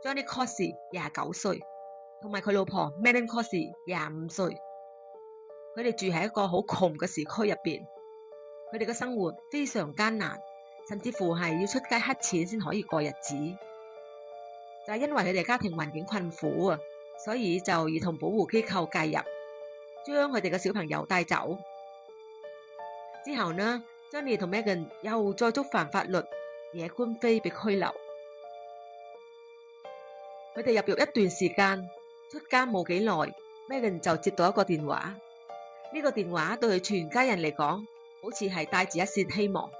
Johnny Cossey 29歲，同埋佢老婆 Megan Cossey 25歲。佢哋住喺一個好窮嘅市區入邊，佢哋嘅生活非常艱難，甚至乎係要出街乞錢先可以過日子。就係因為佢哋家庭環境困苦啊，所以就兒童保護機構介入，將佢哋嘅小朋友帶走。之後呢，Johnny 同 Megan 又再觸犯法律，惹官非被拘留。佢哋入獄一段時間，出監冇幾耐 ，Megan 就接到一個電話。呢個電話對佢全家人嚟講，好似係帶住一線希望。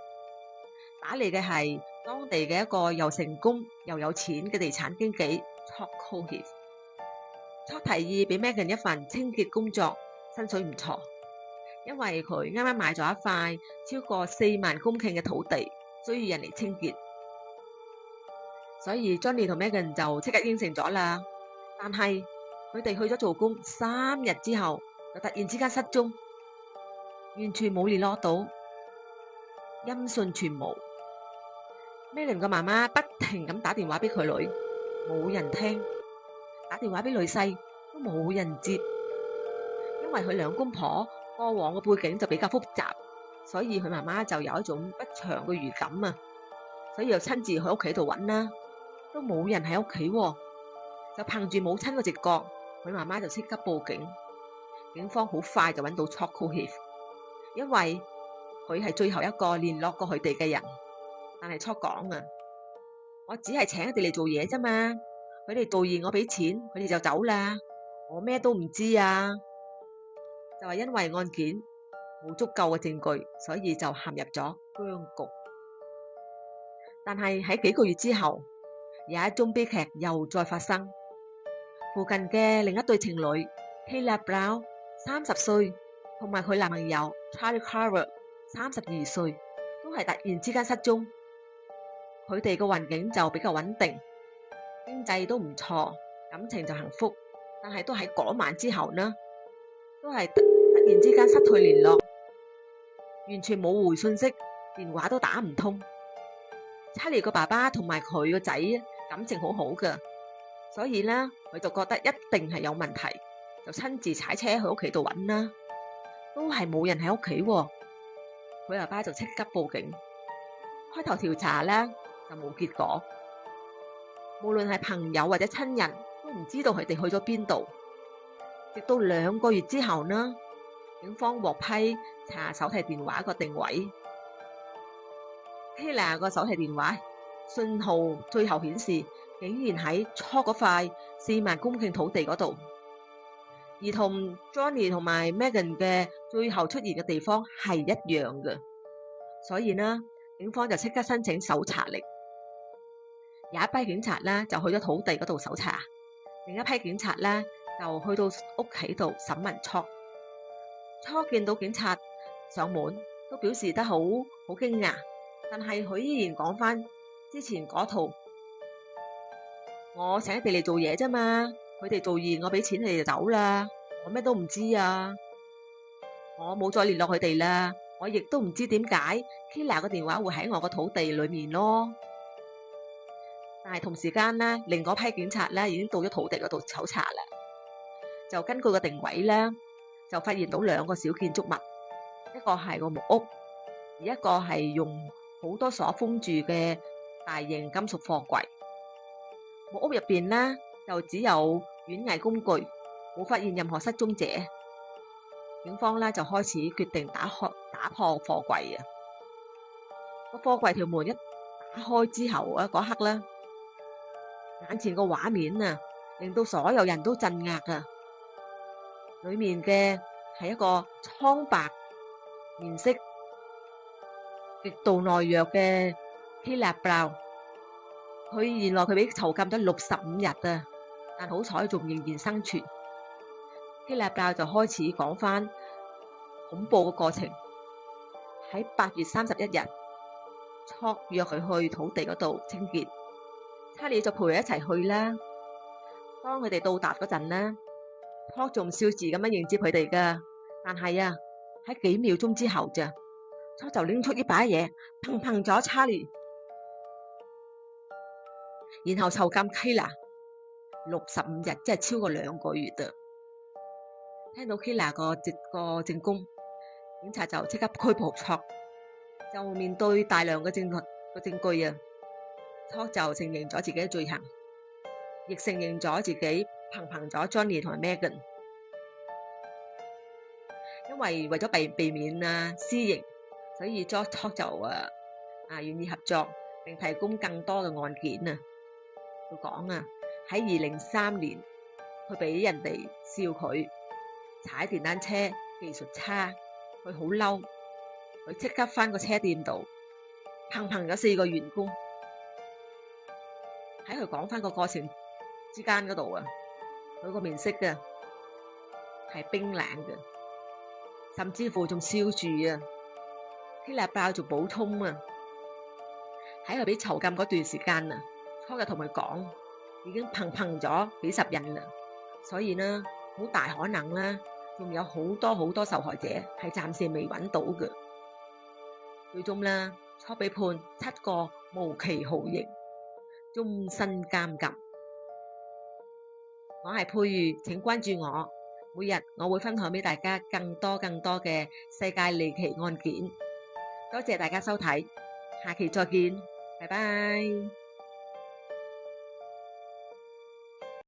打嚟嘅係當地嘅一個又成功又有錢嘅地產經紀 Chuck Cohea。Chuck 提議俾 Megan 一份清潔工作，薪水唔錯，因為佢啱啱買咗一塊超過4萬公頃嘅土地，需要人嚟清潔。所以 Johnny 同 Megan 就即刻應承咗啦。但係佢哋去咗做工3日之後，就突然之間失蹤，完全冇聯絡到，音訊全無。Megan 嘅媽媽不停咁打電話俾佢女，冇人聽；打電話俾女婿都冇人接。因為佢兩公婆過往嘅背景就比較複雜，所以佢媽媽就有一種不祥嘅預感啊，所以就親自去屋企度揾啦，都冇人喺屋企喎。就憑住母親嘅直覺，佢媽媽就即刻報警。警方好快就揾到 Chuck Cohea， 因為佢係最後一個聯絡過佢哋嘅人。但係 Chuck 講啊，我只係請佢哋嚟做嘢啫嘛，佢哋做完我俾錢，佢哋就走啦，我咩都唔知啊。就係因為案件冇足夠嘅證據，所以就陷入咗僵局。但係喺幾個月之後，有一宗悲劇又再發生。附近嘅另一對情侶 Kayla Brown 30歲，同埋佢男朋友 Charlie Carver 32歲，都係突然之間失蹤。佢哋嘅環境就比較穩定，經濟都唔錯，感情就幸福。但係都喺嗰晚之後呢，都係突然之間失去聯絡，完全冇回信息，電話都打唔通。Charlie 個爸爸同埋佢個仔感情好好㗎，所以呢，佢就覺得一定係有問題，就親自踩車去屋企度揾啦，都係冇人喺屋企喎。佢爸爸就即刻報警，開頭調查呢就冇結果，無論係朋友或者親人都唔知道佢哋去咗邊度。直到2個月之後呢，警方獲批查手提電話個定位。Kayla 個手提電話信號最後顯示，竟然喺Chuck嗰塊4萬公頃土地嗰度，而同 Johnny 同埋 Megan 嘅最後出現嘅地方係一樣嘅。所以呢，警方就即刻申請搜查令。有一批警察呢就去咗土地嗰度搜查，另一批警察呢就去到屋企度審問Chuck。Chuck見到警察上門，都表示得好驚訝，但係佢依然講翻之前嗰套，我請佢哋嚟做嘢啫嘛，佢哋做完我俾錢佢哋就走啦，我咩都唔知啊，我冇再聯絡佢哋啦，我亦都唔知點解 Kayla 個電話會喺我個土地裏面咯。但係同時間呢，另嗰批警察呢已經到咗土地嗰度搜查啦，就根據個定位呢，就發現到2個小建築物，一個係個木屋，而一個係用好多鎖封住嘅大型金屬貨櫃。木屋入邊呢，就只有園藝工具，冇發現任何失蹤者。警方呢就開始決定打破貨櫃啊！個貨櫃條門一打開之後啊，嗰刻呢，眼前個畫面啊，令到所有人都震愕啊！裏面嘅係一個蒼白面色、極度懦弱嘅 Kayla Brown。佢原來佢俾囚禁咗65日啊，但好彩仲仍然生存。Kayla Brown就開始講翻恐怖嘅過程。喺8月31日，Chuck約佢去土地嗰度清潔，Charlie就陪佢一齊去啦。當佢哋到達嗰陣呢，Chuck仲笑字咁樣迎接佢哋噶，但係啊，喺幾秒鐘之後咋，Chuck就拎出一把嘢，砰砰咗Charlie，然後囚禁Kayla， 65日，即係超過2個月的。聽到 Kila 個證供，警察就即刻拘捕 Chok。就面對大量嘅證據啊，Chok 就承認咗自己嘅罪行，亦承認咗自己碰咗 Johnny 同埋 Megan。因為為咗避免私刑，所以 Chok 就願意合作，並提供更多嘅案件啊。佢講喺2003年，佢俾人哋笑佢踩電單車技術差，佢好嬲，佢即刻返個車店度碰咗4個員工。喺佢講返個過程之間嗰度啊，佢個面色嘅係冰冷嘅，甚至乎仲笑住啊。Kila 爆仲補充啊，喺佢俾囚禁嗰段時間啊，Chok就同佢講已經碰咗幾十人啦，所以呢好大可能啦，仲有好多受害者係暫時未揾到嘅。最終啦，Chok被判7個無期徒刑，終身監禁。我係佩瑜，請關注我，每日我會分享俾大家更多嘅世界離奇案件。多謝大家收睇，下期再見，拜拜。